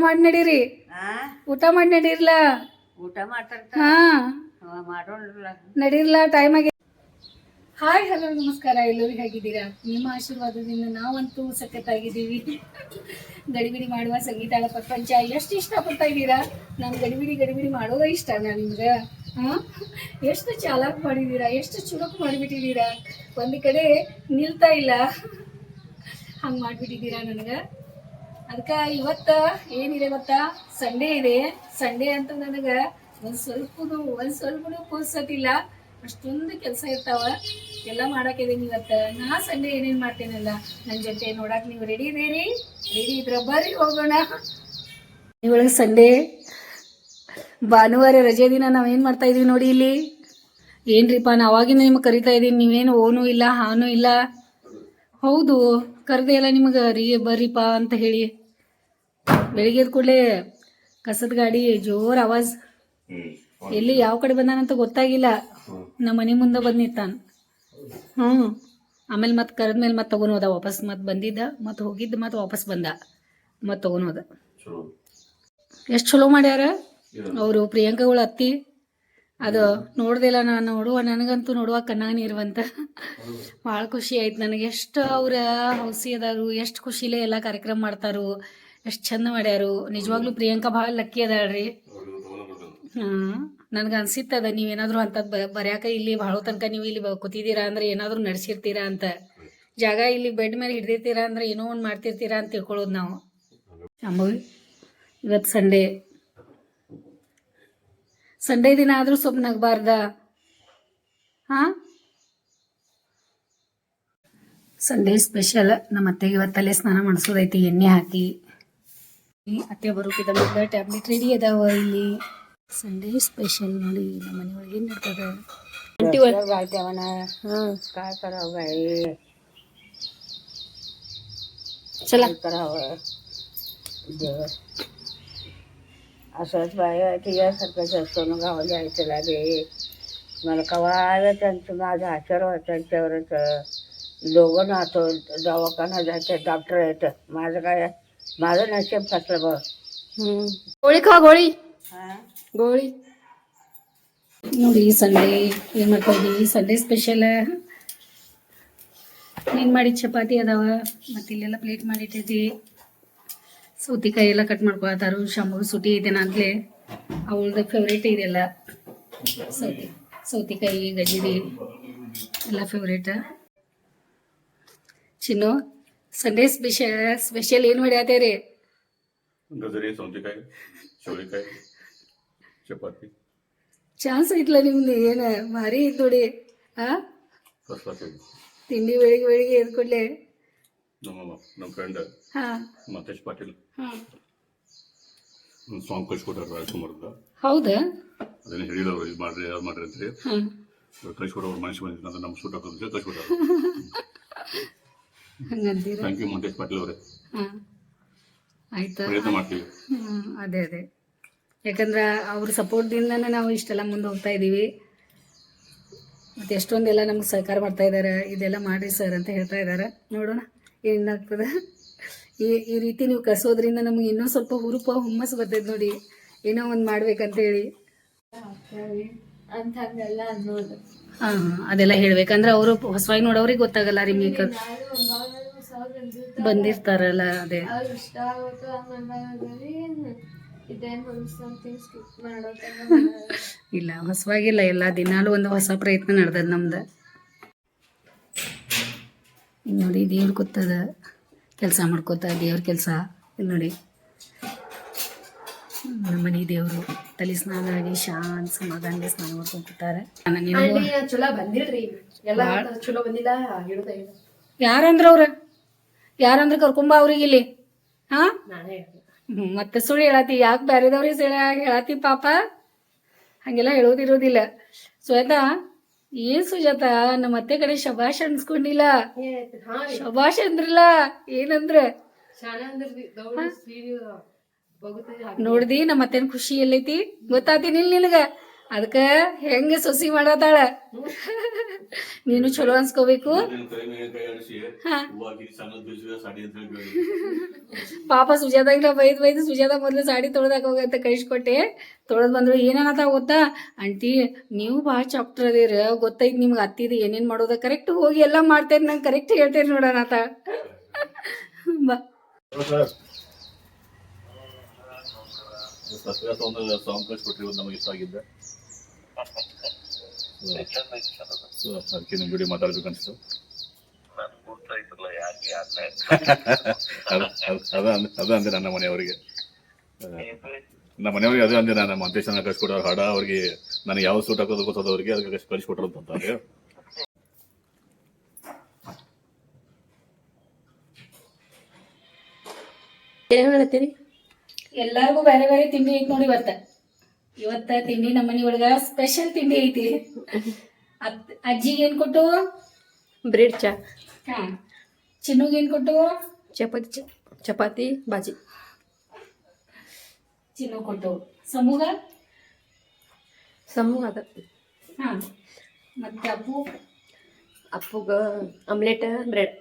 ಮಾಡಿ ನಡೀರಿ, ಊಟ ಮಾಡಿ ನಡೀರ್ಲ. ಊಟ ಮಾಡ್ತಾರ ಹಾ ಮಾಡೋಣ ನಡೀರ್ಲ, ಟೈಮ್ ಆಗಿ. ಹಾಯ್ ಹಲೋ ನಮಸ್ಕಾರ, ಎಲ್ಲರಿಗೂ ಹೇಗಿದ್ದೀರಾ? ನಿಮ್ಮ ಆಶೀರ್ವಾದದಿಂದ ನಾವಂತೂ ಸಖತ್ತಾಗಿದ್ದೀವಿ. ಗಡಿಬಿಡಿ ಮಾಡುವ ಸಂಗೀತ ಪ್ರಪಂಚ ಎಷ್ಟು ಇಷ್ಟಪಡ್ತಾ ಇದ್ದೀರಾ? ನಾನು ಗಡಿಬಿಡಿ ಮಾಡೋದೇ ಇಷ್ಟನಾ ನಿಮ್ಗೆ? ಎಷ್ಟು ಚಾಲಾಕ್ ಮಾಡಿದ್ದೀರಾ, ಎಷ್ಟು ಚುರುಕು ಮಾಡಿಬಿಟ್ಟಿದ್ದೀರಾ, ಒಂದು ಕಡೆ ನಿಲ್ತಾ ಇಲ್ಲ, ಹಂಗೆ ಮಾಡಿಬಿಟ್ಟಿದ್ದೀರಾ ನನಗೆ. ಅದಕ್ಕೆ ಇವತ್ತು ಏನಿದೆ ಗೊತ್ತಾ, ಸಂಡೇ ಇದೆ. ಸಂಡೇ ಅಂತ ನನಗೆ ಒಂದು ಸ್ವಲ್ಪನೂ ಪುರ್ಸತ್ತಿಲ್ಲ, ಅಷ್ಟೊಂದು ಕೆಲಸ ಇರ್ತಾವ, ಎಲ್ಲ ಮಾಡಾಕಿದ್ದೀನಿ ಇವತ್ತು. ನಾ ಸಂಡೇ ಏನೇನು ಮಾಡ್ತೇನಲ್ಲ ನನ್ನ ಜೊತೆ ನೋಡಕ್ಕೆ ನೀವು ರೆಡಿ ಇದೀರಿ? ರೆಡಿ ಇದ್ರೆ ಬರ್ರಿ ಹೋಗೋಣ. ಇವಾಗ ಸಂಡೇ ಭಾನುವಾರ ರಜೆ ದಿನ ನಾವೇನು ಮಾಡ್ತಾ ಇದೀವಿ ನೋಡಿ ಇಲ್ಲಿ. ಏನ್ರಿಪ್ಪ, ನಾ ಅವಾಗಿಂದ ನಿಮ್ಗೆ ಕರಿತಾ ಇದ್ದೀನಿ, ನೀವೇನು ಓನೂ ಇಲ್ಲ ಹಾನೂ ಇಲ್ಲ. ಹೌದು, ಕರೆದೇ ಇಲ್ಲ ನಿಮಗೆ ಬರ್ರಿಪ್ಪ ಅಂತ ಹೇಳಿ. ಬೆಳಿಗ್ಗೆ ಎದ್ದ ಕೂಡಲೇ ಕಸದ ಗಾಡಿ ಜೋರ್ ಆವಾಜ್, ಎಲ್ಲಿ ಯಾವ ಕಡೆ ಬಂದಾನಂತ ಗೊತ್ತಾಗಿಲ್ಲ. ನಮ್ಮ ಮನೆ ಮುಂದೆ ಬಂದು ನಿಂತಾನ. ಆಮೇಲೆ ಮತ್ತೆ ಕರೆದ್ಮೇಲೆ ಮತ್ತೆ ತಗೊಂಡೋದ ವಾಪಸ್. ಮತ್ತೆ ಬಂದಿದ್ದ, ಮತ್ತೆ ಹೋಗಿದ್ದ, ಮತ್ತೆ ವಾಪಸ್ ಬಂದ, ಮತ್ತೆ ತಗೊಂಡೋದ. ಎಷ್ಟು ಚಲೋ ಮಾಡ್ಯಾರ ಅವರು ಪ್ರಿಯಾಂಕಗಳ ಅತ್ತಿ. ಅದು ನೋಡ್ದಿಲ್ಲ ನಾನು, ನನಗಂತೂ ನೋಡುವ ಕಣ್ಣಾಗ ನೀರುವಂತ. ಭಾಳ ಖುಷಿ ಆಯ್ತು ನನಗೆ. ಎಷ್ಟು ಅವ್ರ ಹೌಸಿ ಅದಾರು, ಎಷ್ಟು ಖುಷಿಲೇ ಎಲ್ಲ ಕಾರ್ಯಕ್ರಮ ಮಾಡ್ತಾರು, ಎಷ್ಟು ಚಂದ ಮಾಡ್ಯಾರು. ನಿಜವಾಗ್ಲೂ ಪ್ರಿಯಾಂಕಾ ಭಾಳ ಲಕ್ಕಿ ಅದಾಳ್ರಿ. ನನಗೆ ಅನ್ಸಿತ್ತದ ನೀವೇನಾದರೂ ಅಂಥದ್ದು ಬರ್ಯಾಕ ಇಲ್ಲಿ ಭಾಳ ತನಕ ನೀವು ಇಲ್ಲಿ ಕೂತಿದ್ದೀರಾ ಅಂದ್ರೆ ಏನಾದರೂ ನಡೆಸಿರ್ತೀರಾ ಅಂತ. ಜಾಗ ಇಲ್ಲಿ ಬೆಡ್ ಮೇಲೆ ಹಿಡ್ದಿರ್ತೀರಾ ಅಂದ್ರೆ ಏನೋ ಒಂದು ಮಾಡ್ತಿರ್ತೀರಾ ಅಂತ ತಿಳ್ಕೊಳ್ಳೋದು ನಾವು. ಅಂಬವಿ ಇವತ್ತು ಸಂಡೇ ದಿನ ಆದರೂ ಸ್ವಲ್ಪ ನಗಬಾರ್ದ? ಹಾಂ, ಸಂಡೇ ಸ್ಪೆಷಲ್. ನಮ್ಮ ಅತ್ತೆಗೆ ಇವತ್ತು ತಲೆ ಸ್ನಾನ ಮಾಡಿಸೋದೈತಿ ಎಣ್ಣೆ ಹಾಕಿ. ಅತ್ತೆ ಬರೋಕಿದ ಮೊದಲ ಟ್ಯಾಬ್ಲೆಟ್ ರೆಡಿ ಅದಾವ ಇಲ್ಲಿ. ಸಂಡೇ ಸ್ಪೆಷಲ್ ನೋಡಿ ನಮ್ಮ ಮನೆಯೊಳಗೆ ಏನು ನಡ್ತದ. काय करावं बाई, चला असंच बाई तुझ्यासारखंच असतो ना गावाला जायचं लागे. मला कवा त्यांचं माझा आशीर्वाद त्यांच्यावरच. दोघं नातो दवाखाना जायचं, डॉक्टर येतं. माझं नशीब फसलं बघ. ಗೋಳಿ ಖಾ ಗೋಳಿ ನೋಡಿ. ಸಂಡೇ ಏನು ಮಾಡ್ತಾ ಇದ್ದೀವಿ? ಸಂಡೇ ಸ್ಪೆಷಲ್ ಏನು ಮಾಡಿ ಚಪಾತಿ ಅದಾವ, ಮತ್ತು ಇಲ್ಲೆಲ್ಲ ಪ್ಲೇಟ್ ಮಾಡಿಟ್ಟೈತಿ. ಸೌತೆಕಾಯಿ ಎಲ್ಲ ಕಟ್ ಮಾಡ್ಕೊಳತ್ತಾರು. ಶಾಂಬು ಸುಟಿ ಐತೆನ ಅಂತಲೇ ಅವಳದ ಫೇವ್ರೇಟ್ ಇದೆಲ್ಲ. ಸೌತೆಕಾಯಿ ಗಜರಿ ಎಲ್ಲ ಫೇವ್ರೇಟ್. ಚಿನ್ನು ಸಂಡೇ ಸ್ಪೆಷಲ್ ಏನು ಮಾಡ್ಯಾತೇರಿ? ಗಜರಿ, ಸೌತೆಕಾಯಿ, ಚೌಳಿಕಾಯಿ, ಚಪಾತಿ. ಚಾನ್ಸ್ ಐತ್ಲ ನಿಮ್ದು, ಏನು ಭಾರಿ ಐತ್ ನೋಡಿ. ತಿಂಡಿ ಬೆಳಿಗ್ಗೆ ಎದ್ದು ಕೂಡಲೇ ನಮ್ಮ ಫ್ರೆಂಡ್ ಮತೇಶ್ ಪಾಟೀಲ್ ಒಂದು ಸಾಂಗ್ ಕಳ್ಸಿಕೊಟ್ಟಾರ ರಾಜ್ಕುಮಾರ್ದ. ಹೌದಾ? ಅದನ್ನ ಹೇಳಿದವ್ರು, ಇದು ಮಾಡ್ರಿ ಯಾವ್ದು ಮಾಡ್ರಿ ಅಂತ ಕಳ್ಸಿಕೊಡೋರು. ಮನುಷ್ಯ ಬಂದಿದ್ದ ಅಂತ ನಮ್ಮ ಶೂಟ್ ಹಾಕೋದು ಕಳ್ಸಿಕೊಟ್ಟಾರ. ಹಂಗಂತೀರ? ಥ್ಯಾಂಕ್ ಯು ಮತೇಶ್ ಪಾಟೀಲ್ ಅವರೇ. ಆಯ್ತಾ, ಪ್ರಯತ್ನ ಮಾಡ್ತೀವಿ. ಅದೇ ಯಾಕಂದ್ರೆ ಅವ್ರ ಸಪೋರ್ಟ್ದಿಂದನೇ ನಾವು ಇಷ್ಟೆಲ್ಲ ಮುಂದೆ ಹೋಗ್ತಾ ಇದ್ದೀವಿ. ಮತ್ತು ಎಷ್ಟೊಂದೆಲ್ಲ ನಮ್ಗೆ ಸಹಕಾರ ಮಾಡ್ತಾ ಇದ್ದಾರೆ. ಇದೆಲ್ಲ ಮಾಡಿರಿ ಸರ್ ಅಂತ ಹೇಳ್ತಾ ಇದ್ದಾರೆ. ನೋಡೋಣ ಏನಾಗ್ತದೆ. ಈ ರೀತಿ ನೀವು ಕಸೋದ್ರಿಂದ ನಮ್ಗೆ ಇನ್ನೂ ಸ್ವಲ್ಪ ಹುಮ್ಮಸ್ಸು ಬರ್ತೈತೆ ನೋಡಿ, ಏನೋ ಒಂದು ಮಾಡ್ಬೇಕಂತೇಳಿ. ಅಂತಂದೆಲ್ಲ ಅನ್ನೋದು. ಹಾಂ ಅದೆಲ್ಲ ಹೇಳ್ಬೇಕಂದ್ರೆ ಅವರು ಹೊಸವಾಗಿ ನೋಡೋರಿಗೆ ಗೊತ್ತಾಗಲ್ಲ ರೀ. ಮೇಕಪ್ ಬಂದಿರ್ತಾರಲ್ಲ, ಅದೇ ಇಷ್ಟ ಆಗುತ್ತೆ. ಇಲ್ಲ ಹೊಸವಾಗಿಲ್ಲ, ಎಲ್ಲ ದಿನಾಲು ಒಂದು ಹೊಸ ಪ್ರಯತ್ನ ನಡೆದದ ನಮ್ದು. ಇಲ್ಲಿ ನೋಡಿ ದೇವ್ರ ಕೂತದ, ಕೆಲಸ ಮಾಡ್ಕೋತ ದೇವ್ರ ಕೆಲಸ. ಇಲ್ಲಿ ನೋಡಿ ನಮ್ಮ ಮನೆ ದೇವರು ತಲೆ ಸ್ನಾನ ಆಗಿ ಶಾಂತ ಸಮಾಧಾನ ಸ್ನಾನ ಮಾಡ್ಕೊಂಡು ಕೂತಾರೆ. ಚಲೋ ಬಂದಿಲ್ರಿ, ಎಲ್ಲ ಚಲೋ ಬಂದಿಲ್ಲ. ಯಾರಂದ್ರೆ ಕರ್ಕೊಂಬ ಅವ್ರಿಗೆ ಇಲ್ಲಿ. ಹಾಂ ನಾನೇ ಮತ್ತೆ ಸುಳ್ಳು ಹೇಳತ್ತಿ, ಯಾಕೆ ಬೇರೆದವ್ರಿಗೆ ಹೇಳತ್ತಿ ಪಾಪ? ಹಾಗೆಲ್ಲ ಹೇಳೋದಿರೋದಿಲ್ಲ. ಶ್ವೇತಾ, ಏನ್ ಸುಜಾತ ನಮ್ಮ ಅತ್ತೆ ಕಡೆ ಶಬಾಷ್ ಅನ್ಸ್ಕೊಂಡಿಲ್ಲ? ಶಬಾಷ್ ಅಂದ್ರಲ್ಲ, ಏನಂದ್ರ ನೋಡ್ದಿ ನಮ್ಮ ಅತ್ತೆನ ಖುಷಿ ಎಲ್ಲೈತಿ ಗೊತ್ತಾತೀನಿ ನಿನಗ. ಅದಕ್ಕೆ ಹೆಂಗೆ ಸೊಸಿ ಮಾಡತಾಳ ನೀನು ಚಲೋ ಅನ್ಸ್ಕೋಬೇಕು. ಹಾ ಪಾಪ ಸುಜಾತಾಗ ಬೈದು ಸುಜಾತ ಮೊದ್ಲು ಸಾಡಿ ತೊಳ್ದಾಕ ಹೋಗಂತ ಕಳಿಸ್ಕೊಟ್ಟೆ. ತೊಳೆದ್ ಬಂದ್ರು ಏನನ್ನತ ಗೊತ್ತಾ, ಆಂಟಿ ನೀವು ಭಾಳ ಚಾಪ್ಟರ್ ಅದೇರ, ಗೊತ್ತೈತಿ ನಿಮ್ಗೆ ಅತ್ತಿದ ಏನೇನ್ ಮಾಡೋದ, ಕರೆಕ್ಟ್ ಹೋಗಿ ಎಲ್ಲ ಮಾಡ್ತೇನೆ, ನಂಗೆ ಕರೆಕ್ಟ್ ಹೇಳ್ತೇನೆ ನೋಡೋಣತ. ಬಾ ಒಂದು ಸಾಂಗ್ ಕಳಿಸ್ಕೊಟ್ರಿ, ನಮಗೆ ಇಷ್ಟ ಆಗಿದ್ದೆ. ಅದಕ್ಕೆ ನಿಮ್ಮ ಜೋಡಿ ಮಾತಾಡ್ಬೇಕು ಅನಿಸ್ತು. ಅದ ಅಂದೆ ನನ್ನ ಮನೆಯವರಿಗೆ, ನಮ್ಮ ಮನೆಯವ್ರಿಗೆ ಅದೇ ಅಂದೆ ನಾನು, ಮಂತೇಶನ ಕಳ್ಸಿಕೊಡೋ ಹಾಡ ಅವ್ರಿಗೆ ನನಗೆ ಯಾವ ಸೂಟ್ ಹಾಕೋದು ಗೊತ್ತದ ಅವ್ರಿಗೆ, ಅದಕ್ಕೆ ಕಳಿಸ್ಕೊಟ್ರು ಅಂತಂದ್ರೆ. ಏನ್ ಹೇಳ್ತೀರಿ? ಎಲ್ಲಾರ್ಗು ಬೇರೆ ಬೇರೆ ತಿಂಡಿ ಐತಿ ನೋಡಿ. ಇವತ್ತ ತಿಂಡಿ ನಮ್ಮನಿ ಒಳಗ ಸ್ಪೆಷಲ್ ತಿಂಡಿ ಐತಿ. ಅಜ್ಜಿಗೆ ಏನ್ ಕೊಟ್ಟು? ಬ್ರೆಡ್ ಚಾ. ಹಾ, ಚಿನ್ನುಗೆ ಏನ್ ಕೊಟ್ಟು? ಚಪಾತಿ ಬಾಜಿ. ಚಿನ್ನು ಕೊಟ್ಟು. ಸಮೂಗ ಅದ. ಹಾ, ಮತ್ತೆ ಅಪ್ಪುಗ ಆಮ್ಲೆಟ್ ಬ್ರೆಡ್.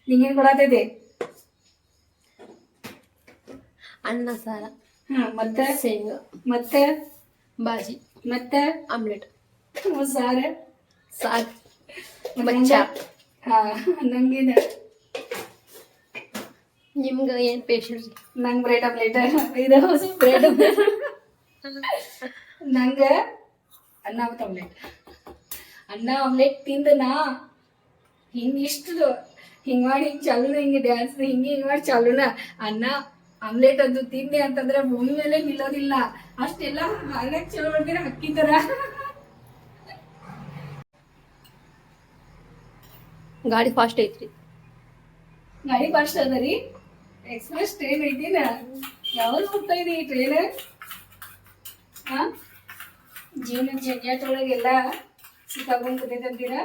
ನಿಂಗೇನ್ ಕೊಡತೈತಿ? ಅನ್ನ ಸಾರ. ಹಾ, ಮತ್ತೆ ಶೇಂಗಾ, ಮತ್ತೆ ಬಾಜಿ, ಮತ್ತೆ ಆಮ್ಲೆಟ್, ಸಾರ, ಸಾರ್, ಮತ್ತೆ ಚಾ. ಹಾ, ನಂಗೇನ? ನಿಮ್ಗ ಏನ್ ಪೇಷಂಟ್? ನಂಗೆ ಬ್ರೆಡ್ ಆಮ್ಲೆಟ್. ಇದು ಬ್ರೆಡ್ ನಂಗ ಅನ್ನ ಆಮ್ಲೆಟ್. ಅನ್ನ ಆಮ್ಲೆಟ್ ತಿಂದ ನಾ ಹಿಂಗ್ ಮಾಡಿ ಹಿಂಗ್ ಚಾಲೂನ, ಹಿಂಗೆ ಡ್ಯಾನ್ಸ್ ಹಿಂಗೆ ಮಾಡಿ ಚಾಲೂನ. ಅನ್ನ ಆಮ್ಲೆಟ್ ಅದು ತಿಂದೆ ಅಂತಂದ್ರೆ ಭೂಮಿ ಮೇಲೆ ನಿಲ್ಲೋದಿಲ್ಲ. ಅಷ್ಟೆಲ್ಲ ಹಾಗಾಗಿ ಚಲೋ ಹೊಡ್ದಿರ ಹಕ್ಕಿತರ. ಗಾಡಿ ಫಾಸ್ಟ್ ಐತ್ರಿ. ಗಾಡಿ ಫಾಸ್ಟ್ ಅದ ರೀ. ಎಕ್ಸ್ಪ್ರೆಸ್ ಟ್ರೈನ್ ಐತಿನ? ಯಾವ್ದು ಹೋಗ್ತಾ ಇದೆ ಈ ಟ್ರೈನ್? ಹಾ, ಜೀವನ ಜಂಜಾಟ ಒಳಗೆಲ್ಲ ಸಿಕ್ಕಾಕೊಂಡ್ ಕೂತೈತೆ ಅಂತೀರ?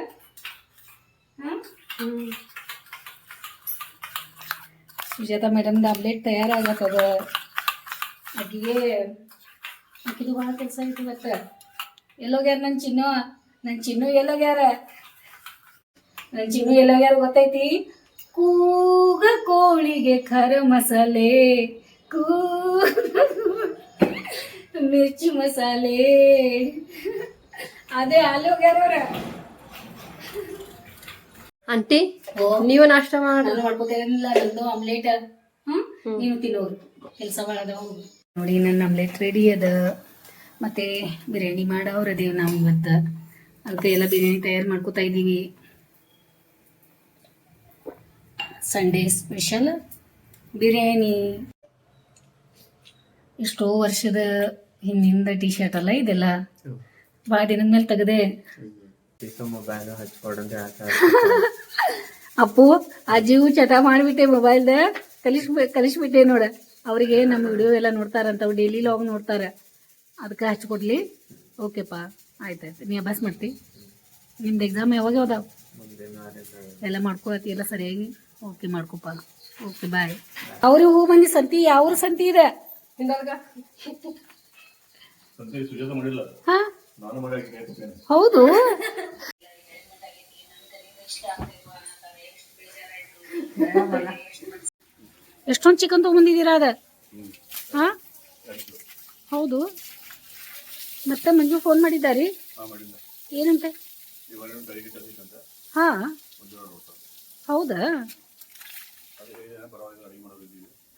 ಹಾ, ಸುಜಾತ ಮೇಡಮ್ದು ಆಮ್ಲೆಟ್ ತಯಾರಾಗತ್ತದ. ಆಕಿಗೆ ಆಕಿದು ಭಾಳ ಕೆಲಸ ಐತಿ ಇವತ್ತು. ಎಲ್ಲೋಗ್ಯಾರ ನನ್ನ ಚಿನ್ನು ಎಲ್ಲೋಗ್ಯಾರ? ನನ್ನ ಚಿನ್ನು ಎಲ್ಲೋಗ್ಯಾರ ಗೊತ್ತೈತಿ? ಕೂಗ ಕೋಳಿಗೆ ಖರ ಮಸಾಲೆ, ಮಿರ್ಚಿ ಮಸಾಲೆ, ಅದೇ ಅಲ್ಲೋಗ್ಯಾರ ಅವ್ರ. ಆಂಟಿ ನೀವು ನಾಷ್ಟ ಮಾಡ್ಬೇಕೇನಿಲ್ಲ, ನಂದು ಆಮ್ಲೆಟ್. ನೀವು ತಿನ್ನೋರು ಕೆಲಸ ಮಾಡದ. ನೋಡಿ, ನನ್ನ ಆಮ್ಲೆಟ್ ರೆಡಿ ಅದ. ಮತ್ತೆ ಬಿರಿಯಾನಿ ಮಾಡವ್ರದೇವ್ ನಾವು ಇವತ್ತು. ಅದಕ್ಕೆ ಎಲ್ಲ ಬಿರಿಯಾನಿ ತಯಾರು ಮಾಡ್ಕೋತಾ ಇದ್ದೀವಿ. Sunday special biryani. ಎಷ್ಟೋ ವರ್ಷದ ಹಿಂದಿಂದ ಟೀ ಶರ್ಟ್ ಅಲ್ಲ ಇದೆಲ್ಲ, ಭಾಳ ದಿನದ ಮೇಲೆ ತೆಗೆದೆ. ಅಪ್ಪು ಅಜ್ಜಿಗೂ ಚಟ ಮಾಡಿಬಿಟ್ಟೆ, ಮೊಬೈಲ್ದ ಕಲಿಸ್ಬಿಟ್ಟೆ ನೋಡ. ಅವರಿಗೆ ನಮ್ಮ ವಿಡಿಯೋ ಎಲ್ಲ ನೋಡ್ತಾರಂತ, ಅವ್ರು ಡೈಲಿ ಲಾಗ್ ನೋಡ್ತಾರೆ. ಅದಕ್ಕೆ ಹಚ್ಕೊಡ್ಲಿ. ಓಕೆಪ್ಪ, ಆಯ್ತಾಯ್ತು. ನೀ ಅಭ್ಯಾಸ ಮಾಡ್ತಿ? ನಿಮ್ದು ಎಕ್ಸಾಮ್ ಯಾವಾಗ ಯಾವ್ದಾವ? ಎಲ್ಲ ಮಾಡ್ಕೊಳತಿ ಎಲ್ಲ ಸರಿಯಾಗಿ? ಓಕೆ, ಮಾಡ್ಕೊಪ್ಪ. ಓಕೆ, ಬಾಯ್. ಅವ್ರಿಗೆ ಹೂ ಮಂದಿ ಸಂತಿ. ಯಾವ ಸಂತಿ ಇದೆ? ಹಾ, ಹೌದು. ಎಷ್ಟೊಂದು ಚಿಕನ್ ತೊಗೊಂಬಂದಿದ್ದೀರಾ? ಅದ ಹಾ, ಹೌದು. ಮತ್ತೆ ಮಂಜು ಫೋನ್ ಮಾಡಿದ್ದಾರಿ? ಏನಂತೆ? ಹಾ, ಹೌದಾ?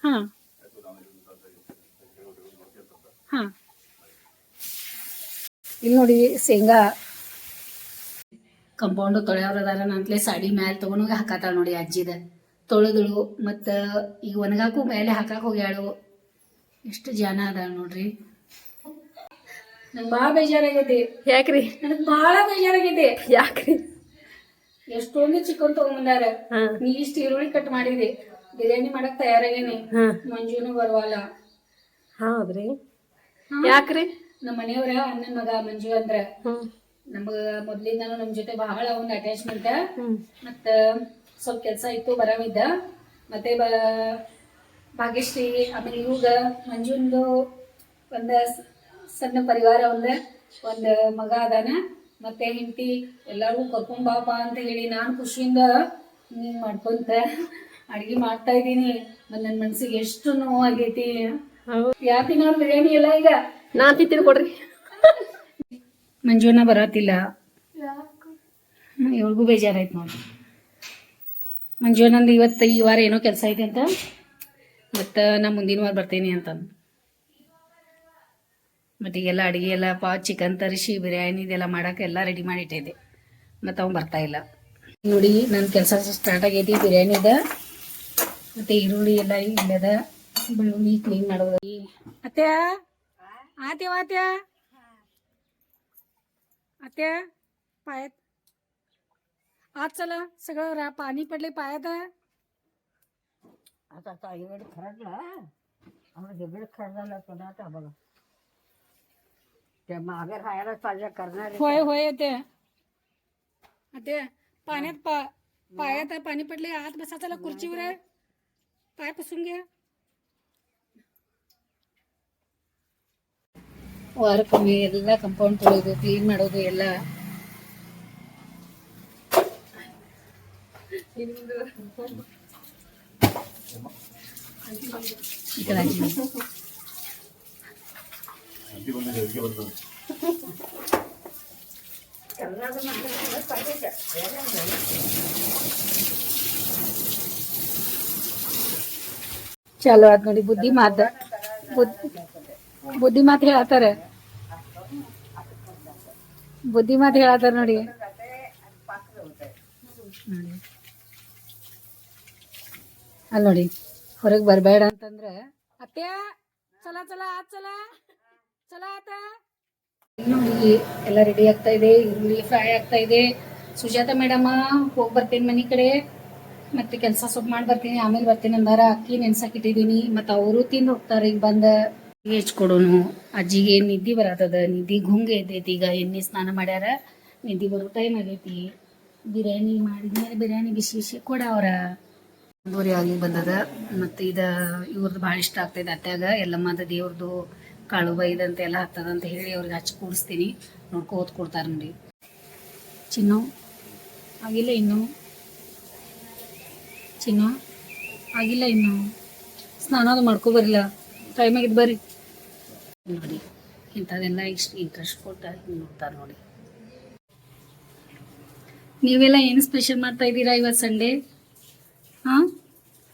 ಹಾ ಹಾ, ಇಲ್ಲಿ ನೋಡಿ ಶೇಂಗಾ ಕಂಪೌಂಡು ತೊಳೆಯವ್ರದಾರ. ನಂತಲೇ ಸಾಡಿ ಮ್ಯಾಲೆ ತೊಗೊಂಡೋಗಿ ಹಾಕತ್ತಾಳ ನೋಡಿ ಅಜ್ಜಿದ. ತೊಳೆದಳು ಮತ್ತು ಈಗ ಒಣಗಾಕು ಮೇಲೆ ಹಾಕಕ್ಕೆ ಹೋಗ್ಯಾಳು. ಎಷ್ಟು ಜನ ಅದಾಳ ನೋಡ್ರಿ. ನಂಗೆ ಭಾಳ ಬೇಜಾರಾಗೈತಿ. ಯಾಕ್ರಿ? ನನಗೆ ಭಾಳ ಬೇಜಾರಾಗೈತಿ. ಯಾಕ್ರಿ? ಎಷ್ಟೊಂದು ಚಿಕನ್ ತಗೊಂಡ್ಬಂದಾರ. ನೀ ಇಷ್ಟು ಈರುಳ್ಳಿ ಕಟ್ ಮಾಡಿರಿ, ಬಿರಿಯಾನಿ ಮಾಡಕ್ ತಯಾರಾಗೇನಿ. ಮಂಜುನು ಬರುವಲ್ಲ. ಹೌದ್ರಿ? ಯಾಕ್ರಿ? ನಮ್ಮ ಮನೆಯವ್ರ ಅಣ್ಣನ ಮಗ ಮಂಜು ಅಂದ್ರ ನಮಗ ಮೊದ್ಲಿಂದಾನು ನಮ್ ಜೊತೆ ಬಹಳ ಒಂದು ಅಟ್ಯಾಚ್ಮೆಂಟ್. ಮತ್ತ ಸ್ವಲ್ಪ ಕೆಲ್ಸ ಇತ್ತು, ಬರಾಮಿದ್ದ. ಮತ್ತೆ ಭಾಗ್ಯಶ್ರೀ ಆಮೇಲೆ ಇವಾಗ ಮಂಜುಂದು ಒಂದು ಸಣ್ಣ ಪರಿವಾರ ಒಂದು ಮಗ ಅದಾನ ಮತ್ತೆ ಹೆಂಡತಿ ಎಲ್ಲರಿಗೂ ಕರ್ಕೊಂಬಾಪ ಅಂತ ಹೇಳಿ ನಾನು ಖುಷಿಯಿಂದ ಮಾಡ್ಕೊಂತ ಅಡುಗೆ ಮಾಡ್ತಾ ಇದ್ದೀನಿ. ಮತ್ತು ನನ್ನ ಮನಸ್ಸಿಗೆ ಎಷ್ಟು ನೋವಾಗೈತಿ. ಯಾಕೆ ನಾವು ಬಿರಿಯಾನಿ ಎಲ್ಲ ಈಗ ನಾ ತಿಂತೀನಿ ಕೊಡ್ರಿ. ಮಂಜುನ ಬರತ್ತಿಲ್ಲ, ಇವ್ರಿಗೂ ಬೇಜಾರಾಯ್ತು ನೋಡಿ. ಮಂಜುನಂದು ಇವತ್ತು ಈ ವಾರ ಏನೋ ಕೆಲಸ ಐತೆ ಅಂತ, ಮತ್ತು ನಾ ಮುಂದಿನ ವಾರ ಬರ್ತೀನಿ ಅಂತ. ಮತ್ತು ಈಗೆಲ್ಲ ಅಡುಗೆ ಎಲ್ಲ ಚಿಕನ್ ತರಿಸಿ ಬಿರಿಯಾನಿ ಇದೆಲ್ಲ ಮಾಡೋಕೆ ಎಲ್ಲ ರೆಡಿ ಮಾಡಿಟ್ಟಿದ್ದೆ, ಮತ್ತು ಅವ್ನು ಬರ್ತಾಯಿಲ್ಲ ನೋಡಿ. ನನ್ನ ಕೆಲಸ ಸ್ಟಾರ್ಟ್ ಆಗೈತಿ ಬಿರಿಯಾನಿದ. ಮತ್ತು ಈರುಳ್ಳಿ ಎಲ್ಲ ಇಲ್ಲದ, ಬೆಳ್ಳುಳ್ಳಿ ಕ್ಲೀನ್ ಮಾಡೋದು. ಅತ್ಯ ಆತ್ಯವ ಆತ್ಯ आत्या पायात आज चला सगळं पाणी पडले पायात. आता ताईकडे खरडला आम्हाला सगळं खरडायला पण आता बघा त्या मागे राहायला पाहिजे करणार. होय होय आत्या. आत्या पाण्यात पायात पाणी पडले, आत बसा चला खुर्चीवर आहे, पाय पुसून घ्या. ವಾರಕ್ಕೊಮ್ಮೆ ಎಲ್ಲ ಕಂಪೌಂಡ್ ತೊಳೆಯೋದು ಕ್ಲೀನ್ ಮಾಡೋದು ಎಲ್ಲ. ಚಲೋ ಆತ್ ನೋಡಿ. ಬುದ್ಧಿ ಮಾತು ಹೇಳತ್ತಾರ, ಬುದ್ಧಿ ಮಾತು ಹೇಳತ್ತಾರ ನೋಡಿ. ಅಲ್ಲಿ ನೋಡಿ, ಹೊರಗೆ ಬರಬೇಡ ಅಂತಂದ್ರೆ ಅತ್ಯ ಚಲ ಚಲ ಆತ್ ಚಲ ಚಲ ಆತ ನೋಡಿ. ಎಲ್ಲ ರೆಡಿ ಆಗ್ತಾ ಇದೆ, ಈರುಳ್ಳಿ ಫ್ರೈ ಆಗ್ತಾ ಇದೆ. ಸುಜಾತ ಮೇಡಮ್ಮ ಹೋಗಿ ಬರ್ತೇನೆ ಮನೆ ಕಡೆ, ಮತ್ತೆ ಕೆಲಸ ಸ್ವಲ್ಪ ಮಾಡಿ ಬರ್ತೀನಿ, ಆಮೇಲೆ ಬರ್ತೀನಿ ಅಂದಾರ. ಅಕ್ಕಿ ನೆನ್ಸಾಕಿಟ್ಟಿದ್ದೀನಿ, ಮತ್ತು ಅವರು ತಿಂದು ಹೋಗ್ತಾರೆ. ಈಗ ಬಂದ ಹೆಚ್ಕೊಡೋನು. ಅಜ್ಜಿಗೆ ನಿದ್ದೆ ಬರತ್ತದ, ನಿದ್ದೆ ಗುಂಗೆ ಎದ್ದೈತಿ. ಈಗ ಎಣ್ಣೆ ಸ್ನಾನ ಮಾಡ್ಯಾರ, ನಿದ್ದೆ ಬರೋ ಟೈಮ್ ಆಗೈತಿ. ಬಿರಿಯಾನಿ ಮಾಡಿದ್ಮೇಲೆ ಬಿರಿಯಾನಿ ಬಿಸಿ ಬಿಸಿ ಕೊಡವ್ರ. ದೂರಿ ಆಗಿ ಬಂದದ. ಮತ್ತು ಇವ್ರದ್ದು ಭಾಳ ಇಷ್ಟ ಆಗ್ತೈತೆ ಅತ್ಯಾಗ. ಎಲ್ಲಮ್ಮದ ದೇವ್ರದ್ದು ಕಾಳು ಬೈದಂತೆ ಎಲ್ಲ ಹತ್ತದಂತ ಹೇಳಿ ಅವ್ರಿಗೆ ಹಚ್ಚಿ ಕೂಡಿಸ್ತೀನಿ. ನೋಡ್ಕೊ ಕೊಡ್ತಾರೆ ನೋಡಿ. ಚಿನ್ನು ಆಗಿಲ್ಲ ಇನ್ನು, ಚಿನ್ನು ಆಗಿಲ್ಲ ಇನ್ನು, ಸ್ನಾನ ಅದು ಮಾಡ್ಕೊಬರಿಲ್ಲ, ಟೈಮ್ ಆಗಿದ್ದು ಬರ್ರಿ ನೋಡಿ. ಇಂಥದ್ದೆಲ್ಲ ಇಷ್ಟು ಇಂಟ್ರೆಸ್ಟ್ ಕೊಟ್ಟು ನೋಡ್ತಾರೆ ನೋಡಿ. ನೀವೆಲ್ಲ ಏನು ಸ್ಪೆಷಲ್ ಮಾಡ್ತಾ ಇದ್ದೀರಾ ಇವತ್ತು ಸಂಡೇ? ಹಾಂ,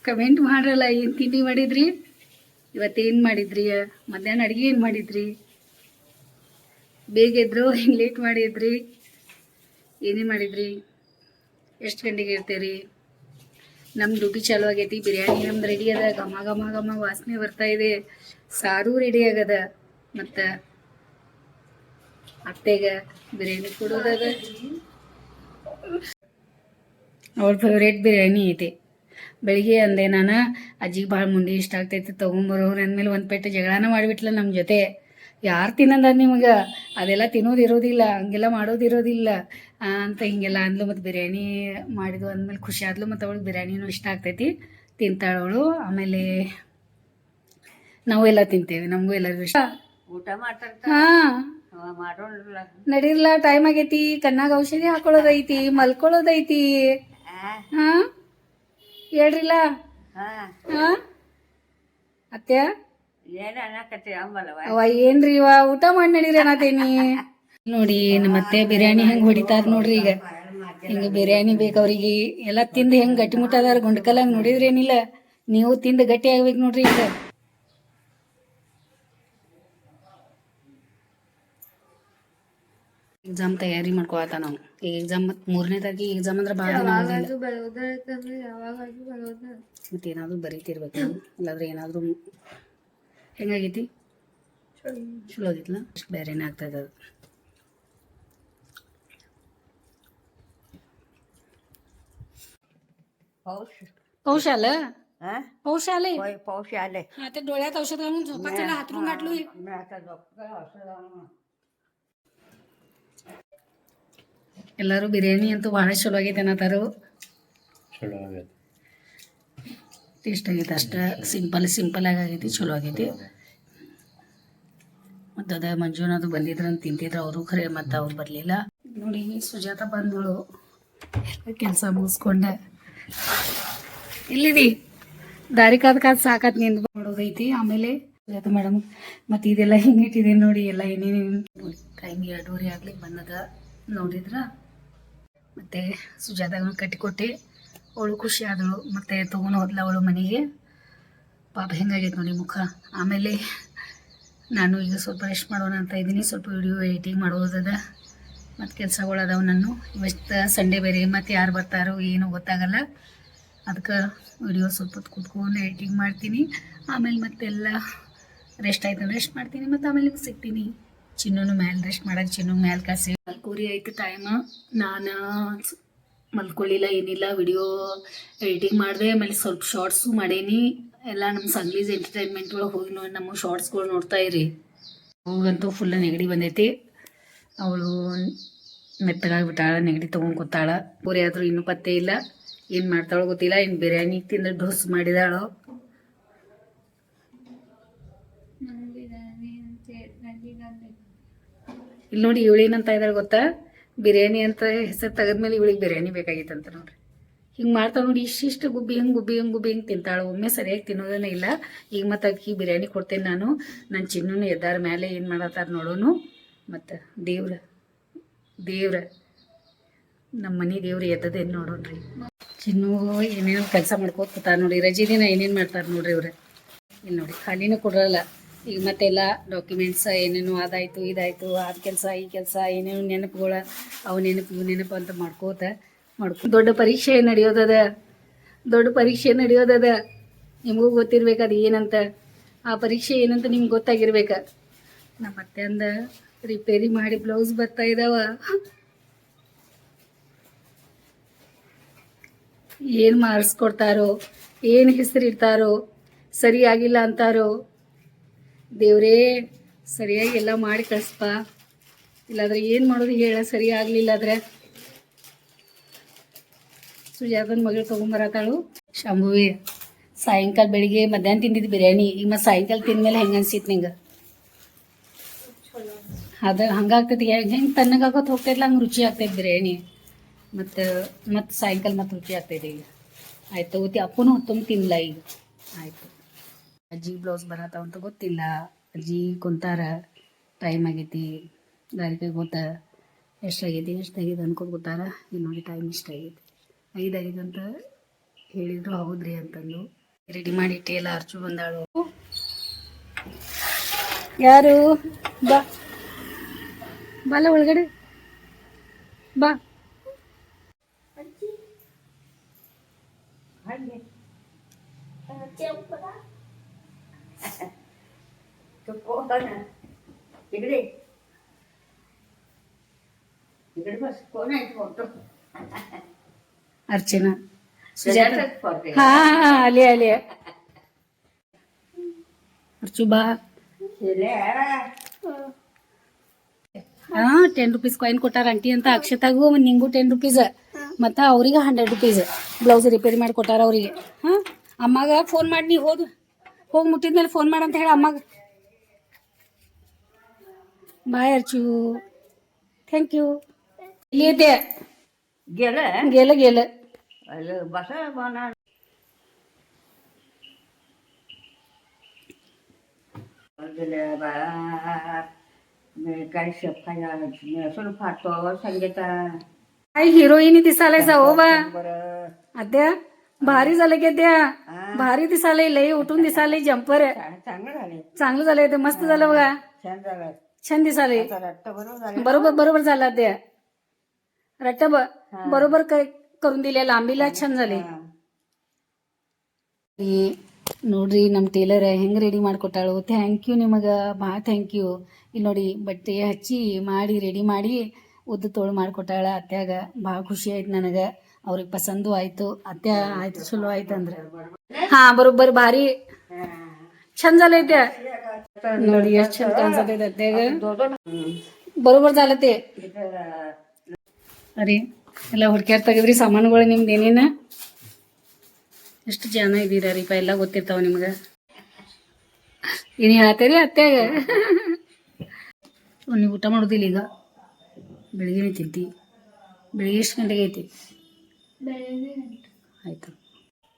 ಕಮೆಂಟ್ ಮಾಡ್ರಲ್ಲ. ಏನು ತಿಂಡಿ ಮಾಡಿದ್ರಿ ಇವತ್ತೇನು ಮಾಡಿದ್ರಿ? ಮಧ್ಯಾಹ್ನ ಅಡುಗೆ ಏನು ಮಾಡಿದ್ರಿ? ಬೇಗ ಎದ್ರು ಹಿಂಗೆ ಲೇಟ್ ಮಾಡಿದ್ರಿ? ಏನೇನು ಮಾಡಿದ್ರಿ? ಎಷ್ಟು ಗಂಟೆಗೆ ಇರ್ತೀರಿ? ನಮ್ಮ ಡ್ಯೂಟಿ ಚಾಲು ಆಗೈತಿ. ಬಿರಿಯಾನಿ ನಮ್ದು ರೆಡಿ ಅದ, ಘಮ ಘಮ ಘಮ ವಾಸನೆ ಬರ್ತಾ ಇದೆ. ಸಾರು ರೆಡಿ ಆಗದ, ಮತ್ತು ಅತ್ತೆಗೆ ಬಿರಿಯಾನಿ ಕೊಡೋದಾಗ ಅವ್ರ ಫೇವ್ರೇಟ್ ಬಿರಿಯಾನಿ ಐತಿ. ಬೆಳಿಗ್ಗೆ ಅಂದೆ ನಾನು, ಅಜ್ಜಿಗೆ ಭಾಳ ಮುಂಡಿ ಇಷ್ಟ ಆಗ್ತೈತಿ ತೊಗೊಂಬರೋರು ಅಂದಮೇಲೆ ಒಂದು ಪೆಟ್ಟು ಜಗಳನ ಮಾಡಿಬಿಟ್ಲ ನಮ್ಮ ಜೊತೆ. ಯಾರು ತಿನ್ನಂದ ನಿಮಗೆ? ಅದೆಲ್ಲ ತಿನ್ನೋದಿರೋದಿಲ್ಲ, ಹಂಗೆಲ್ಲ ಮಾಡೋದಿರೋದಿಲ್ಲ ಅಂತ ಹಿಂಗೆಲ್ಲ ಅಂದ್ಲು. ಮತ್ತು ಬಿರಿಯಾನಿ ಮಾಡಿದ್ವು ಅಂದಮೇಲೆ ಖುಷಿ ಆದ್ಲು. ಮತ್ತು ಅವಳಿಗೆ ಬಿರಿಯಾನಿನೂ ಇಷ್ಟ ಆಗ್ತೈತಿ, ತಿಂತಾಳವಳು. ಆಮೇಲೆ ನಾವು ಎಲ್ಲ ತಿಂತೇವೆ, ನಮಗೂ ಎಲ್ಲರಿಗೂ ಇಷ್ಟ. ಊಟ ಮಾಡ್ತಾರೆ. ಹಾಂ ಮಾಡೋಲ್ಲ ನಡೀರ್ಲ, ಟೈಮ್ ಆಗೈತಿ. ಕಣ್ಣಾಗ ಔಷಧಿ ಹಾಕೊಳ್ಳೋದೈತಿ, ಮಲ್ಕೊಳ್ಳೋದೈತಿ. ಹಾಂ ಹೇಳ್ರಿಲ್ಲ. ಹಾಂ ಅತ್ಯ ಏನು ಅನ್ನಕತ್ತಿ ಅಂಬಲ್ಲವ. ಅವ ಏನ್ರಿ ಇವ ಊಟ ಮಾಡಿ ನಡೀರಿ ಅನ್ನತೇನಿ ನೋಡಿ. ನಮ್ಮ ಅತ್ತೆ ಬಿರಿಯಾನಿ ಹೆಂಗೆ ಹೊಡಿತಾರ ನೋಡ್ರಿ. ಈಗ ಹಿಂಗೆ ಬಿರಿಯಾನಿ ಬೇಕು ಅವ್ರಿಗೆ. ಎಲ್ಲ ತಿಂದು ಹೆಂಗೆ ಗಟ್ಟಿ ಮುಟ್ಟದಾರ ಗುಂಡ್ಕಲ್ ಹಂಗೆ ನೋಡಿದ್ರೇನಿಲ್ಲ. ನೀವು ತಿಂದು ಗಟ್ಟಿ ಆಗ್ಬೇಕು ನೋಡ್ರಿ. ಈಗ ಎಕ್ಸಾಮ್ ತಯಾರಿ ಮಾಡ್ಕೊಳತ್ತ ನಾವು. ಈಗ ಎಕ್ಸಾಮ್ 3ನೇ ತಾರೀಕಿಗೆ ಎಕ್ಸಾಮ್ ಅಂದ್ರೆ ಭಾಳ ಮತ್ತೆ ಏನಾದರೂ ಬರೀತಿರ್ಬೇಕು. ಇಲ್ಲಾಂದ್ರೆ ಏನಾದರೂ ಹೆಂಗಾಗೈತಿ? ಚಲೋ ಆಗೈತಿಲ್ಲ, ಅಷ್ಟು ಬೇರೆನೇ ಆಗ್ತದೆ ಅದು. पाऊस आलं? पाऊस आले? पाऊस आले. हा, ते डोळ्यात औषध घालून झोपायचं हातरून गाठलो. मी आता झोपतो औषध. ಎಲ್ಲರೂ ಬಿರಿಯಾನಿ ಅಂತೂ ಭಾಳ ಚಲೋ ಆಗೈತೆ ಅನ್ನತ್ತಾರು. ಚಲೋ ಆಗೈತೆ. ಟೇಸ್ಟ್ ಆಗೈತೆ ಅಷ್ಟೇ ಸಿಂಪಲ್ ಆಗೈತಿ, ಚಲೋ ಆಗೈತಿ. ಮತ್ತು ಅದ ಮಂಜುನದು ಬಂದಿದ್ರಂತ ತಿಂತಿದ್ರು ಅವರು, ಖರೆ ಮತ್ತು ಅವ್ರು ಬರಲಿಲ್ಲ ನೋಡಿ. ಸುಜಾತ ಬಂದಳು, ಕೆಲಸ ಮುಗಿಸ್ಕೊಂಡೆ. ಇಲ್ಲಿದಿ ದಾರಿ ಕಾದ್ ಸಾಕತ್ ನಿಂದು ಮಾಡೋದೈತಿ. ಆಮೇಲೆ ಸುಜಾತ ಮೇಡಮ್ ಮತ್ತು ಇದೆಲ್ಲ ಹಿಂಗೆ ಇಟ್ಟಿದ್ದೀನಿ ನೋಡಿ, ಎಲ್ಲ ಏನೇನು ನೋಡಿ. ಟೈಮ್ 2:30 ಆಗ್ಲಿಕ್ಕೆ ಬಂದದ ನೋಡಿದ್ರ. ಮತ್ತು ಸುಜಾತನ ಕಟ್ಟಿಕೊಟ್ಟು ಅವಳು ಖುಷಿ ಆದಳು. ಮತ್ತು ತೊಗೊಂಡು ಹೋದ್ಲ ಅವಳು ಮನೆಗೆ. ಪಾಪ ಹೆಂಗಾಗೈತೆ ನೋಡಿ ಮುಖ. ಆಮೇಲೆ ನಾನು ಈಗ ಸ್ವಲ್ಪ ರೆಸ್ಟ್ ಮಾಡೋಣ ಅಂತ ಇದ್ದೀನಿ. ಸ್ವಲ್ಪ ವಿಡಿಯೋ ಎಡಿಟಿಂಗ್ ಮಾಡೋದದ ಮತ್ತು ಕೆಲಸಗಳು ಅದಾವೆ. ನಾನು ಇವತ್ತು ಸಂಡೇ ಬೇರೆ, ಮತ್ತು ಯಾರು ಬರ್ತಾರೋ ಏನೋ ಗೊತ್ತಾಗಲ್ಲ. ಅದಕ್ಕೆ ವಿಡಿಯೋ ಸ್ವಲ್ಪ ಹೊತ್ತು ಕೂತ್ಕೊಂಡು ಎಡಿಟಿಂಗ್ ಮಾಡ್ತೀನಿ. ಆಮೇಲೆ ಮತ್ತೆಲ್ಲ ರೆಸ್ಟ್ ಆಯ್ತು ರೆಸ್ಟ್ ಮಾಡ್ತೀನಿ. ಮತ್ತು ಆಮೇಲೆ ನಿಮ್ಗೆ ಸಿಗ್ತೀನಿ. ಚಿನ್ನೂ ಮ್ಯಾಲೆ ರೆಸ್ಟ್ ಮಾಡೋಕೆ, ಚಿನ್ನು ಮ್ಯಾಲೆ ಕಾಸಿ ಮಲ್ಕೋರಿ ಆಯ್ತು ಟೈಮ್. ನಾನು ಮಲ್ಕೊಳ್ಳಿಲ್ಲ ಏನಿಲ್ಲ, ವಿಡಿಯೋ ಎಡಿಟಿಂಗ್ ಮಾಡಿದೆ. ಆಮೇಲೆ ಸ್ವಲ್ಪ ಶಾರ್ಟ್ಸು ಮಾಡೀನಿ. ಎಲ್ಲ ನಮ್ಮ ಸಂಗ್ಲೀಸ್ ಎಂಟರ್ಟೈನ್ಮೆಂಟ್ ಒಳಗೆ ಹೋಗಿ ನೋಡಿ ನಮ್ಮ ಶಾರ್ಟ್ಸ್ಗಳು ನೋಡ್ತಾ ಇರಿ. ಹೋಗಂತೂ ಫುಲ್ ನೆಗಡಿ ಬಂದೈತಿ. ಅವಳು ಮೆತ್ತಗಾಗ್ಬಿಟ್ಟಾಳ, ನೆಗಡಿ ತೊಗೊಂಡು ಕೂತಾಳ. ಪೂರಿ ಆದರೂ ಇನ್ನೂ ಪತ್ತೆ ಇಲ್ಲ, ಏನು ಮಾಡ್ತಾಳೋ ಗೊತ್ತಿಲ್ಲ. ಇನ್ನು ಬಿರಿಯಾನಿ ತಿಂದ್ರೆ ಡೋಸ್ ಮಾಡಿದಾಳೋ. ಇಲ್ಲಿ ನೋಡಿ ಇವಳೇನಂತ ಇದ್ದಾಳೆ ಗೊತ್ತಾ, ಬಿರಿಯಾನಿ ಅಂತ ಹೆಸರು ತೆಗೆದ್ಮೇಲೆ ಇವಳಿಗೆ ಬಿರಿಯಾನಿ ಬೇಕಾಗಿತ್ತಂತ ನೋಡ್ರಿ. ಹಿಂಗೆ ಮಾಡ್ತಾಳೆ ನೋಡಿ, ಇಷ್ಟಿಷ್ಟು ಗುಬ್ಬಿ ಹಿಂಗೆ ತಿಂತಾಳೆ. ಒಮ್ಮೆ ಸರಿಯಾಗಿ ತಿನ್ನೋದೇ ಇಲ್ಲ. ಈಗ ಮತ್ತು ಅಕ್ಕಿ ಬಿರಿಯಾನಿ ಕೊಡ್ತೇನೆ ನಾನು. ನನ್ನ ಚಿನ್ನೂ ಎದ್ದಾರ ಮೇಲೆ ಏನು ಮಾಡತ್ತಾರ ನೋಡೋನು. ಮತ್ತು ದೇವ್ರ ನಮ್ಮ ಮನೆ ದೇವ್ರು ಎದ್ದದೇನು ನೋಡೋಣ್ರಿ. ಚಿನ್ನು ಏನೇನು ಕೆಲಸ ಮಾಡ್ಕೋತ ಕೂತಾರ ನೋಡಿ. ರಜೆ ದಿನ ಏನೇನು ಮಾಡ್ತಾರೆ ನೋಡ್ರಿ ಇವ್ರೆ. ಇಲ್ಲಿ ನೋಡಿ ಖಾಲಿನೂ ಕೊಡಲ್ಲ. ಈಗ ಮತ್ತೆಲ್ಲ ಡಾಕ್ಯುಮೆಂಟ್ಸ್ ಏನೇನು ಅದಾಯಿತು ಇದಾಯಿತು, ಆದ ಕೆಲಸ ಈ ಕೆಲಸ ಏನೇನು ನೆನಪುಗಳು, ಅವು ನೆನಪು ಅಂತ ಮಾಡ್ಕೋತ ದೊಡ್ಡ ಪರೀಕ್ಷೆ ನಡೆಯೋದದ. ನಿಮಗೂ ಗೊತ್ತಿರ್ಬೇಕು ಅದು ಏನಂತ. ಆ ಪರೀಕ್ಷೆ ಏನಂತ ನಿಮ್ಗೆ ಗೊತ್ತಾಗಿರ್ಬೇಕು. ನಮ್ಮ ಮತ್ತೆ ಅಂದ ರಿಪೇರಿ ಮಾಡಿ ಬ್ಲೌಸ್ ಬರ್ತಾ ಇದ್ದಾವ. ಏನು ಮಾಡಿಸ್ಕೊಡ್ತಾರೋ, ಏನು ಹೆಸರಿಡ್ತಾರೋ, ಸರಿಯಾಗಿಲ್ಲ ಅಂತಾರೋ. ದೇವ್ರೇ ಸರಿಯಾಗಿ ಎಲ್ಲ ಮಾಡಿ ಕಳಿಸ್ಪ. ಇಲ್ಲಾಂದ್ರೆ ಏನು ಮಾಡೋದು ಹೇಳ, ಸರಿ ಆಗಲಿಲ್ಲ ಆದರೆ. ಸುಜಾತನ ಮಗಳು ತೊಗೊಂಬರತ್ತಾಳು. ಶಂಭುವಿ ಸಾಯಂಕಾಲ ಬೆಳಿಗ್ಗೆ ಮಧ್ಯಾಹ್ನ ತಿಂದಿದ್ದು ಬಿರಿಯಾನಿ, ಈಗ ಮತ್ತೆ ಸಾಯಂಕಾಲ ತಿಂದ್ಮೇಲೆ ಹೆಂಗೆ ಅನ್ಸಿತ್ತು ನಿಂಗೆ? ಅದು ಹಂಗಾಗ್ತೈತಿ. ಹೆಂಗೆ ತಣ್ಣಗಾಗೋದು ಹೋಗ್ತೈತಿಲ್ಲ ಹಂಗೆ ರುಚಿ ಆಗ್ತೈತೆ ಬಿರಿಯಾನಿ. ಮತ್ತು ಸಾಯಂಕಾಲ ಮತ್ತೆ ರುಚಿ ಆಗ್ತೈತಿ. ಈಗ ಆಯ್ತು ತಗೋತಿ. ಅಪ್ಪನೂ ಹೊತ್ತೊಂದು ತಿನ್ನಲ್ಲ ಈಗ. ಆಯಿತು. ಅಜ್ಜಿ ಬ್ಲೌಸ್ ಬರತ್ತಾವಂತ ಗೊತ್ತಿಲ್ಲ. ಅಜ್ಜಿ ಕುಂತಾರ, ಟೈಮ್ ಆಗೈತಿ. ದಾರಿಕೆ ಗೊತ್ತಾ ಎಷ್ಟಾಗೈತಿ ಅನ್ಕೋತ ಗೊತ್ತಾರ. ಈಗ ನೋಡಿ ಟೈಮ್ ಇಷ್ಟ ಆಗೈತಿ, 5 ಅಂತ ಹೇಳಿದ್ರು. ಹೌದ್ರಿ ಅಂತಂದು ರೆಡಿ ಮಾಡಿ ಇಟ್ಟೆ. ಎಲ್ಲ ಅರ್ಚು ಬಂದಾಳು. ಯಾರು ಬಾಲ ಒಳಗಡೆ ಬಾ. ಅರ್ಚನಾ ಹಾ ಅಲ್ಲೇ ಅರ್ಚು ಬಾ. ಹಾಂ 10 ರೂಪೀಸ್ ಕಾಯಿನ್ ಕೊಟ್ಟಾರ ಆಂಟಿ ಅಂತ. ಅಕ್ಷತಾಗೂ ನಿಂಗೂ 10 ರೂಪೀಸ್, ಮತ್ತು ಅವ್ರಿಗೆ 100 ರೂಪೀಸ್. ಬ್ಲೌಸ್ ರಿಪೇರಿ ಮಾಡಿ ಕೊಟ್ಟಾರ ಅವರಿಗೆ. ಹಾಂ ಅಮ್ಮಗೆ ಫೋನ್ ಮಾಡಿ, ನೀವು ಹೋಗಿ ಮುಟ್ಟಿದ್ಮೇಲೆ ಫೋನ್ ಮಾಡಂತ ಹೇಳಿ ಅಮ್ಮಗೆ. ಬಾಯ್ ಅರ್ಚು, ಥ್ಯಾಂಕ್ ಯು. ಇಲ್ಲಿ ಐತೆ ಗೆಲ बस बना काय शेपखाया सुरू फाटो संगीता आई हिरोईनी दिसायला जाओ बा. अद्या भारी झालं की अद्या, भारी दिसायलंय, लई उठून दिसायलंय. जम्पर चांगलं झालंय ते, मस्त झालं बघा. छान दिसायलंय. बरोबर झालं अद्या. रट्ट बरोबर करून दिले. लांबीला छान झाले ನೋಡ್ರಿ. ನಮ್ಮ ಟೇಲರ್ ಹೆಂಗೆ ರೆಡಿ ಮಾಡಿಕೊಟ್ಟಾಳು. ಥ್ಯಾಂಕ್ ಯು ನಿಮಗೆ, ಭಾಳ ಥ್ಯಾಂಕ್ ಯು. ಇಲ್ಲಿ ನೋಡಿ ಬಟ್ಟೆ ಹಚ್ಚಿ ಮಾಡಿ ರೆಡಿ ಮಾಡಿ ಉದ್ದು ತೋಳು ಮಾಡಿಕೊಟ್ಟಾಳ ಅತ್ಯಾಗ. ಭಾಳ ಖುಷಿ ಆಯ್ತು ನನಗೆ. ಅವ್ರಿಗೆ ಪಸಂದು ಆಯಿತು. ಅತ್ಯ ಆಯ್ತು, ಚಲೋ ಆಯ್ತು ಅಂದ್ರೆ. ಹಾಂ ಬರೋಬ್ಬರಿ ಭಾರಿ छान झालंय त्या. ನೋಡಿ ಎಷ್ಟು ಚಂದ ಕಾಣಿಸತೈತೆ ಅತ್ಯಾಗ. ಬರೋಬ್ಬರ್ झालं ते. ಅರೆ ಎಲ್ಲ ಹುಡ್ಕ್ಯಾರ ತೆಗೆದ್ರಿ ಸಾಮಾನುಗಳು ನಿಮ್ದು ಏನೇನು ಎಷ್ಟು ಜನ ಇದ್ದೀರಾ ರೀಪ ಎಲ್ಲ ಗೊತ್ತಿರ್ತಾವ ನಿಮ್ಗೆ ಏನು ಹೇಳ್ತೀರಿ ಅತ್ತೆಗ ನೀವು ಊಟ ಮಾಡೋದಿಲ್ಲ ಈಗ ಬೆಳಿಗ್ಗೆ ತಿಂತಿ ಬೆಳಿಗ್ಗೆ ಎಷ್ಟು ಗಂಟೆಗೆ ಐತಿ ಆಯಿತು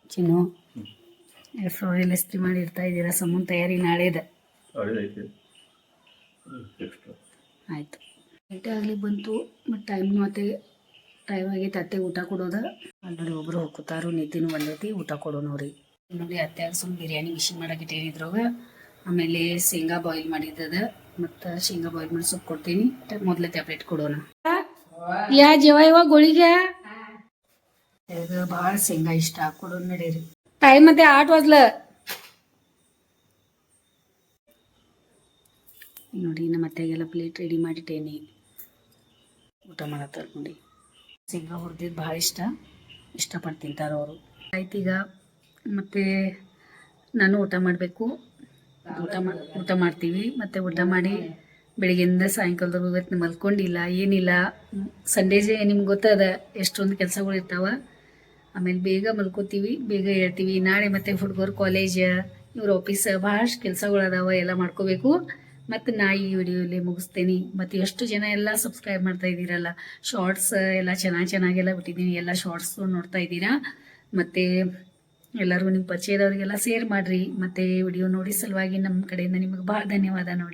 ಚಿನ್ನು ಫ್ಲೋರೆಲ್ಲ ಇಸ್ತ್ರಿ ಮಾಡಿ ಇಡ್ತಾ ಇದ್ದೀರಾ ಸಮೂನ್ ತಯಾರಿ ನಾಳೆದ ಆಯಿತು ಲೈಟ್ ಆಗಲಿ ಬಂತು ಮತ್ತು ಟೈಮ್ ಆಗೈತೆ ಅತ್ತೆ ಊಟ ಕೊಡೋದ ಅಲ್ಲಿ ಒಬ್ಬರು ಹೋಗ್ತಾರು ನಿದ್ದಿನೂ ಬಂದೈತಿ ಊಟ ಕೊಡೋಣ ಅವ್ರಿಗೆ ನೋಡಿ ಅತ್ತೆ ಸುಮ್ಮನೆ ಬಿರಿಯಾನಿ ಮಿಷಿನ್ ಮಾಡಕ್ಕೆ ಇಟ್ಟಿದ್ರಾಗ ಆಮೇಲೆ ಶೇಂಗಾ ಬಾಯ್ಲ್ ಮಾಡಿದ್ದದ ಮತ್ತು ಶೇಂಗಾ ಬಾಯ್ಲ್ ಮಾಡಿ ಸೊಪ್ಪು ಕೊಡ್ತೀನಿ ಮೊದಲೇ ಟ್ಯಾಬ್ಲೆಟ್ ಕೊಡೋಣ ಯಾ ಜೀವ ಗೋಳಿಗೆ ಭಾಳ ಶೇಂಗಾ ಇಷ್ಟ ಕೊಡೋಣ ನಡೀರಿ ಟೈಮ್ ಮತ್ತೆ 8 ವಾಜ್ಲ ನೋಡಿ ನಮ್ಮ ಅತ್ತೆಗೆಲ್ಲ ಪ್ಲೇಟ್ ರೆಡಿ ಮಾಡಿಟ್ಟೇನಿ ಊಟ ಮಾಡತ್ತಾರ ನೋಡಿ ಶೇಂಗಾ ಹುರಿದಿದ್ದು ಭಾಳ ಇಷ್ಟಪಟ್ಟು ತಿಂತಾರೆ ಅವರು ಆಯ್ತು ಈಗ ಮತ್ತು ನಾನು ಊಟ ಮಾಡಬೇಕು ಊಟ ಮಾಡ್ತೀವಿ ಮತ್ತು ಊಟ ಮಾಡಿ ಬೆಳಿಗ್ಗೆಯಿಂದ ಸಾಯಂಕಾಲದವರೆಗೂ ಇವತ್ತು ಮಲ್ಕೊಂಡಿಲ್ಲ ಏನಿಲ್ಲ ಸಂಡೇ ನಿಮ್ಗೆ ಗೊತ್ತದ ಎಷ್ಟೊಂದು ಕೆಲಸಗಳು ಇರ್ತಾವೆ ಆಮೇಲೆ ಬೇಗ ಮಲ್ಕೋತೀವಿ ಬೇಗ ಹೇಳ್ತೀವಿ ನಾಳೆ ಮತ್ತೆ ಹುಡುಗರು ಕಾಲೇಜ್ ಇವ್ರ ಆಫೀಸ್ ಭಾಳಷ್ಟು ಕೆಲಸಗಳು ಅದಾವ ಎಲ್ಲ ಮಾಡ್ಕೋಬೇಕು ಮತ್ತು ನಾ ಈ ವಿಡಿಯೋಲಿ ಮುಗಿಸ್ತೇನೆ ಮತ್ತು ಎಷ್ಟು ಜನ ಎಲ್ಲ ಸಬ್ಸ್ಕ್ರೈಬ್ ಮಾಡ್ತಾ ಇದ್ದೀರಲ್ಲ ಶಾರ್ಟ್ಸ್ ಎಲ್ಲ ಚೆನ್ನಾಗೆಲ್ಲ ಬಿಟ್ಟಿದ್ದೀನಿ ಎಲ್ಲ ಶಾರ್ಟ್ಸ್ ನೋಡ್ತಾ ಇದ್ದೀರಾ ಮತ್ತು ಎಲ್ಲರೂ ನಿಮ್ಮ ಪರಿಚಯದವರಿಗೆಲ್ಲ ಶೇರ್ ಮಾಡಿರಿ ಮತ್ತು ವಿಡಿಯೋ ನೋಡಿ ಸಲುವಾಗಿ ನಮ್ಮ ಕಡೆಯಿಂದ ನಿಮಗೆ ಭಾಳ ಧನ್ಯವಾದ ನೋಡಿ.